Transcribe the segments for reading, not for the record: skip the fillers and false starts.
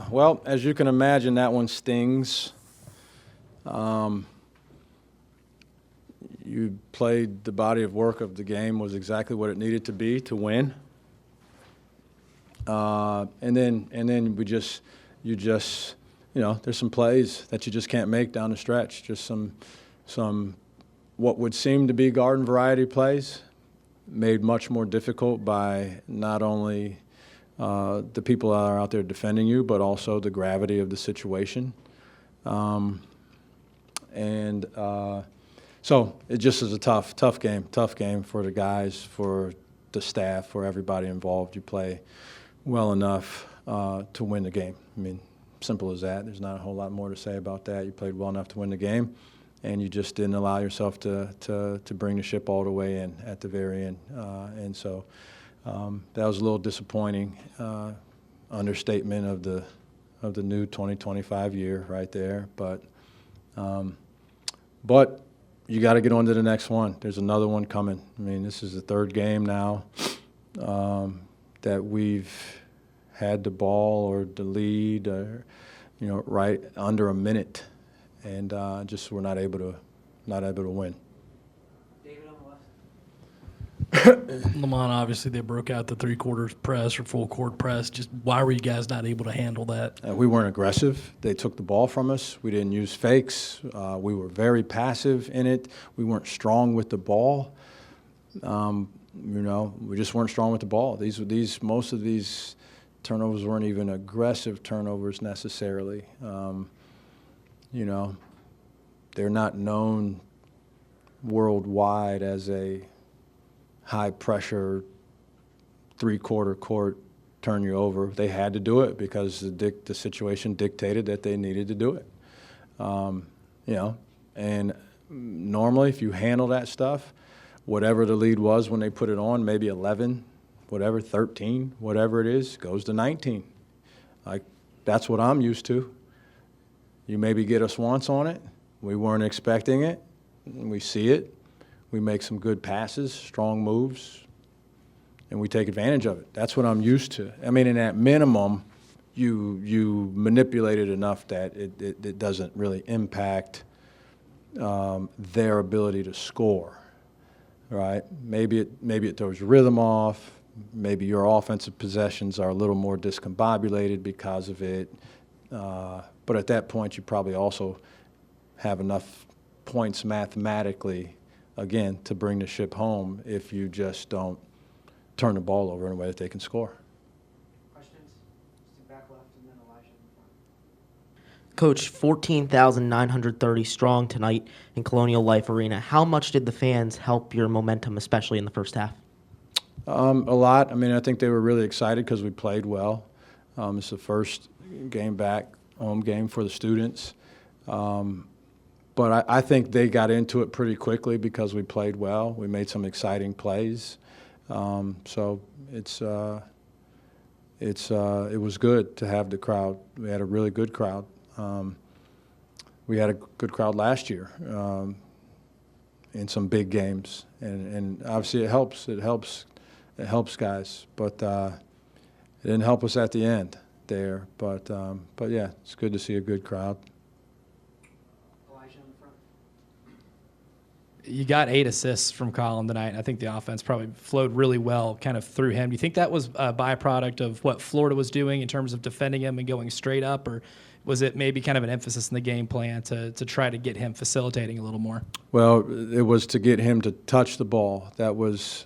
Well, as you can imagine, that one stings. You played the body of work of the game was exactly what it needed to be to win. And then there's some plays that you just can't make down the stretch. Just some what would seem to be garden variety plays made much more difficult by not only the people that are out there defending you, but also the gravity of the situation. So it just is a tough game for the guys, for the staff, for everybody involved. You play well enough to win the game. I mean, simple as that. There's not a whole lot more to say about that. You played well enough to win the game, and you just didn't allow yourself to bring the ship all the way in at the very end. And so that was a little disappointing. Understatement of the new 2025 year right there. But you got to get on to the next one. There's another one coming. I mean, this is the third game now that we've had the ball or the lead, right under a minute, and just we're not able to win. David on the left. Lamont, obviously they broke out the three-quarters press or full-court press. Just why were you guys not able to handle that? We weren't aggressive. They took the ball from us. We didn't use fakes. We were very passive in it. We weren't strong with the ball. We just weren't strong with the ball. Most of these turnovers weren't even aggressive turnovers necessarily. They're not known worldwide as a high-pressure three-quarter court turn you over. They had to do it because the situation dictated that they needed to do it. And normally if you handle that stuff, whatever the lead was when they put it on, maybe 11, whatever, 13, whatever it is, goes to 19. That's what I'm used to. You maybe get us once on it. We weren't expecting it. We see it. We make some good passes, strong moves, and we take advantage of it. That's what I'm used to. I mean, in at minimum, you manipulate it enough that it doesn't really impact their ability to score, right? Maybe it throws your rhythm off. Maybe your offensive possessions are a little more discombobulated because of it. But at that point, you probably also have enough points mathematically, again, to bring the ship home if you just don't turn the ball over in a way that they can score. Questions? Steve back left and then Elijah in front. Coach, 14,930 strong tonight in Colonial Life Arena. How much did the fans help your momentum, especially in the first half? A lot. I mean, I think they were really excited because we played well. It's the first game back, home game for the students. But I think they got into it pretty quickly because we played well. We made some exciting plays. So it was good to have the crowd. We had a really good crowd. We had a good crowd last year in some big games, and obviously it helps. It helps guys, but it didn't help us at the end there. But yeah, it's good to see a good crowd. You got 8 assists from Colin tonight. I think the offense probably flowed really well kind of through him. Do you think that was a byproduct of what Florida was doing in terms of defending him and going straight up, or was it maybe kind of an emphasis in the game plan to try to get him facilitating a little more? Well, it was to get him to touch the ball. That was,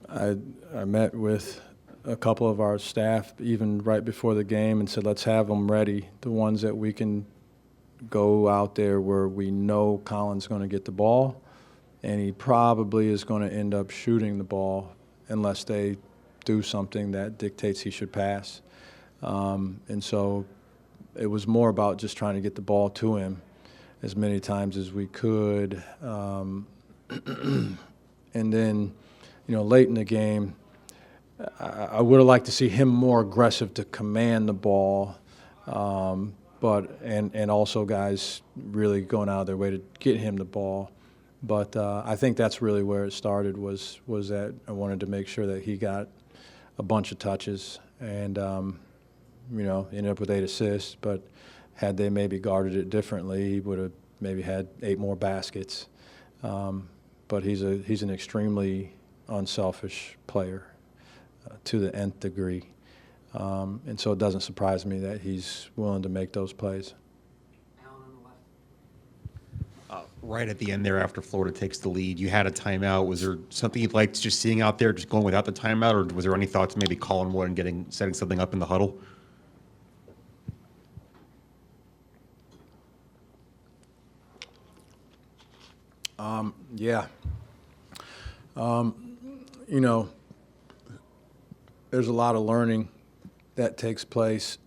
I met with a couple of our staff even right before the game and said, let's have them ready, the ones that we can go out there where we know Colin's going to get the ball, and he probably is going to end up shooting the ball unless they do something that dictates he should pass. And so it was more about just trying to get the ball to him as many times as we could. And then, late in the game, I would have liked to see him more aggressive to command the ball. But also guys really going out of their way to get him the ball. But I think that's really where it started was that I wanted to make sure that he got a bunch of touches. And, ended up with 8 assists, but had they maybe guarded it differently, he would have maybe had 8 more baskets. But he's an extremely unselfish player to the nth degree. And so it doesn't surprise me that he's willing to make those plays. Alan on the left. Right at the end there, after Florida takes the lead, you had a timeout. Was there something you liked just seeing out there, just going without the timeout, or was there any thoughts maybe calling one and setting something up in the huddle? Yeah. There's a lot of learning that takes place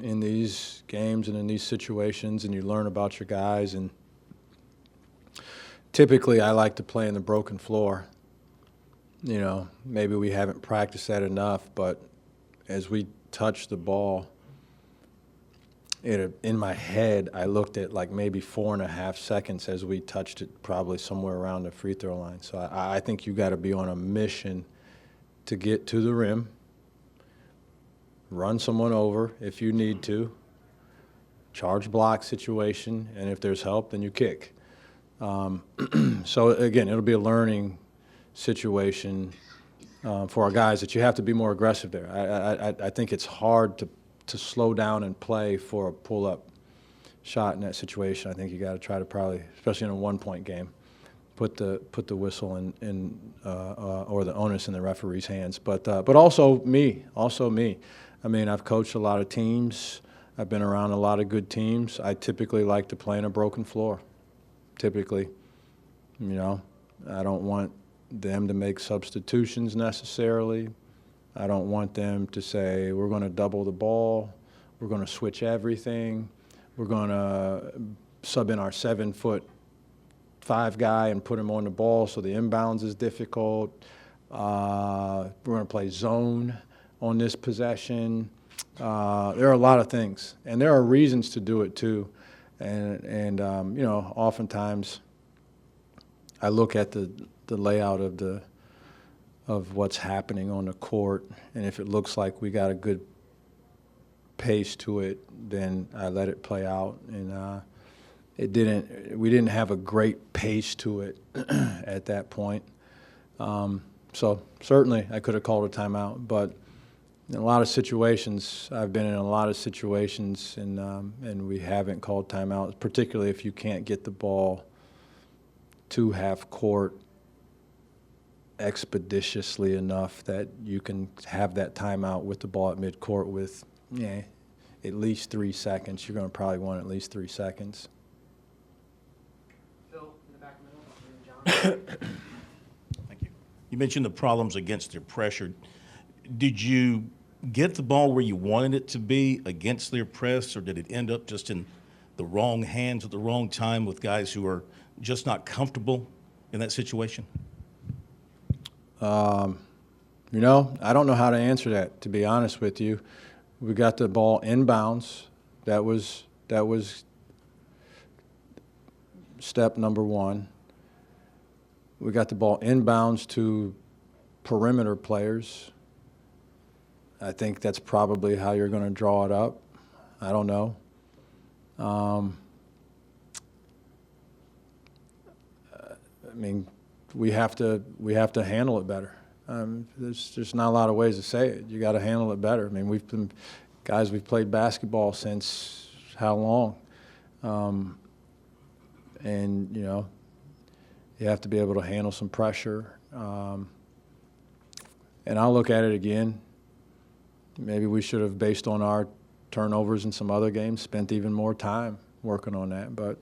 in these games and in these situations, and you learn about your guys. And typically I like to play in the broken floor. Maybe we haven't practiced that enough, but as we touch the ball, in my head, I looked at like maybe 4.5 seconds as we touched it, probably somewhere around the free throw line. So I think you got to be on a mission to get to the rim, run someone over if you need to, charge block situation, and if there's help, then you kick. So again, it'll be a learning situation for our guys that you have to be more aggressive there. I think it's hard to slow down and play for a pull-up shot in that situation. I think you got to try to probably, especially in a 1-point game, put the whistle in or the onus in the referee's hands. But also me. I mean, I've coached a lot of teams. I've been around a lot of good teams. I typically like to play in a broken floor. Typically, I don't want them to make substitutions necessarily. I don't want them to say, we're going to double the ball, we're going to switch everything, we're going to sub in our 7'5" guy and put him on the ball so the inbounds is difficult. We're going to play zone on this possession. There are a lot of things, and there are reasons to do it too. And oftentimes I look at the layout of what's happening on the court, and if it looks like we got a good pace to it, then I let it play out. And we didn't have a great pace to it at that point. So certainly I could have called a timeout, but in a lot of situations, I've been in a lot of situations, and we haven't called timeouts, particularly if you can't get the ball to half court expeditiously enough that you can have that timeout with the ball at midcourt with at least 3 seconds. You're going to probably want at least 3 seconds. Phil in the back middle. And John. Thank you. You mentioned the problems against their pressure. Did you get the ball where you wanted it to be against their press, or did it end up just in the wrong hands at the wrong time with guys who are just not comfortable in that situation? I don't know how to answer that, to be honest with you. We got the ball inbounds. That was step number one. We got the ball inbounds to perimeter players. I think that's probably how you're going to draw it up. I don't know. I mean, we have to handle it better. There's just not a lot of ways to say it. You got to handle it better. I mean, we've played basketball since how long? And you have to be able to handle some pressure. And I'll look at it again. Maybe we should have, based on our turnovers in some other games, spent even more time working on that. But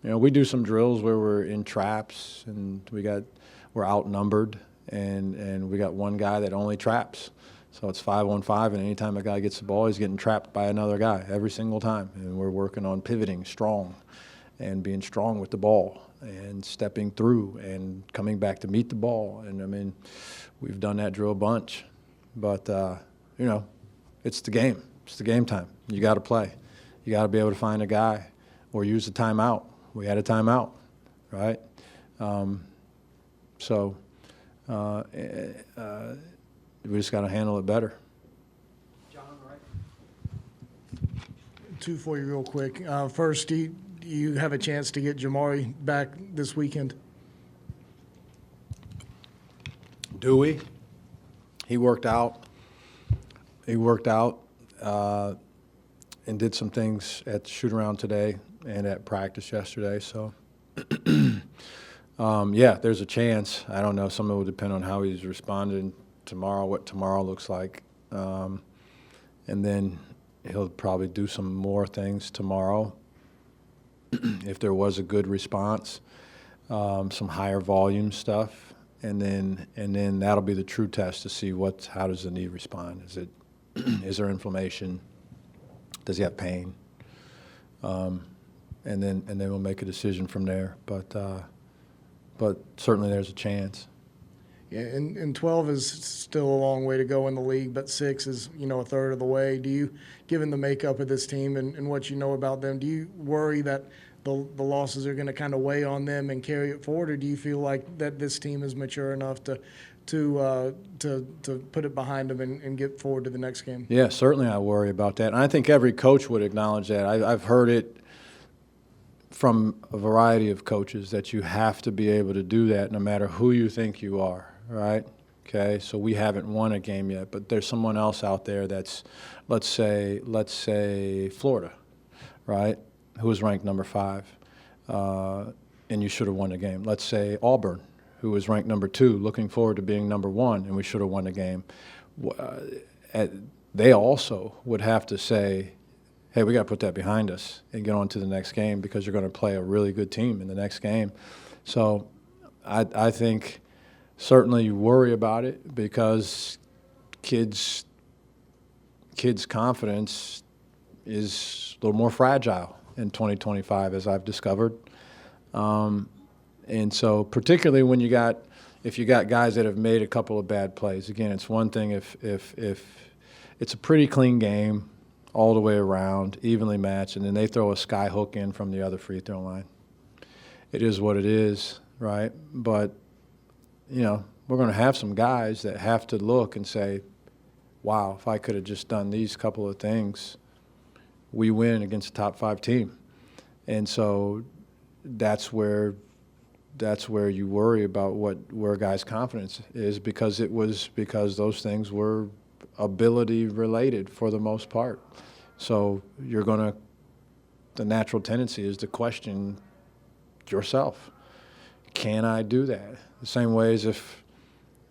we do some drills where we're in traps and we're outnumbered, and we got one guy that only traps. So it's 5-on-5, and anytime a guy gets the ball, he's getting trapped by another guy every single time. And we're working on pivoting strong and being strong with the ball and stepping through and coming back to meet the ball. And I mean, we've done that drill a bunch. But it's the game. It's the game time. You got to play. You got to be able to find a guy or use a timeout. We had a timeout, right? We just got to handle it better. John on the right. Two for you real quick. First, do you have a chance to get Jamari back this weekend? Do we? He worked out. And did some things at the shoot-around today and at practice yesterday. So, yeah, there's a chance. I don't know. Some of it will depend on how he's responding tomorrow, what tomorrow looks like. And then he'll probably do some more things tomorrow if there was a good response, some higher volume stuff. And then that'll be the true test to see how does the knee respond. Is there inflammation? Does he have pain? And then we'll make a decision from there. But certainly there's a chance. Yeah, and 12 is still a long way to go in the league, but 6 is, a third of the way. Do you, given the makeup of this team and what you know about them, do you worry that the losses are going to kind of weigh on them and carry it forward, or do you feel like that this team is mature enough to put it behind them and get forward to the next game? Yeah, certainly I worry about that. And I think every coach would acknowledge that. I've heard it from a variety of coaches that you have to be able to do that no matter who you think you are, right? Okay, so we haven't won a game yet, but there's someone else out there that's, let's say Florida, right, who was ranked number 5, and you should have won the game. Let's say Auburn, who was ranked number 2, looking forward to being number 1, and we should have won the game. They also would have to say, hey, we got to put that behind us and get on to the next game because you're going to play a really good team in the next game. So I think certainly you worry about it because kids' confidence is a little more fragile in 2025, as I've discovered. And so particularly when if you got guys that have made a couple of bad plays. Again, it's one thing if it's a pretty clean game all the way around, evenly matched, and then they throw a sky hook in from the other free throw line. It is what it is, right? But, we're going to have some guys that have to look and say, wow, if I could have just done these couple of things, we win against a top 5 team. And so that's where you worry about where a guy's confidence is because those things were ability related for the most part. So the natural tendency is to question yourself. Can I do that? The same way as if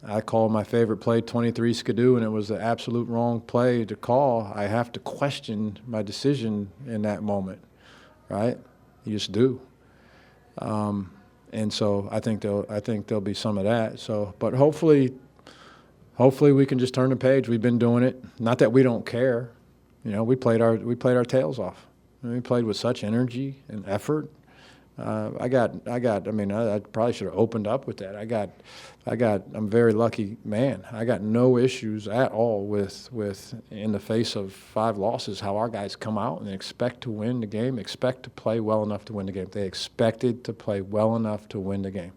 I call my favorite play 23 skidoo and it was the absolute wrong play to call, I have to question my decision in that moment, right? You just do. And so I think there'll be some of that. So, but hopefully we can just turn the page. We've been doing it. Not that we don't care. We played our tails off. We played with such energy and effort. I probably should have opened up with that. I'm a very lucky man. I got no issues at all with in the face of 5 losses, how our guys come out and expect to win the game, expect to play well enough to win the game. They expected to play well enough to win the game.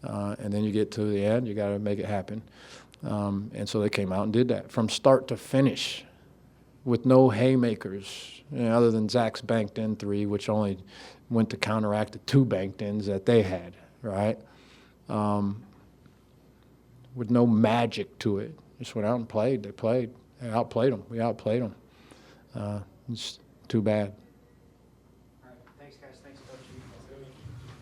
And then you get to the end, you got to make it happen. And so they came out and did that from start to finish with no haymakers, other than Zach's banked in 3, which only went to counteract the 2 banked ins that they had, right? With no magic to it. Just went out and played. They played. They outplayed them. We outplayed them. It's too bad.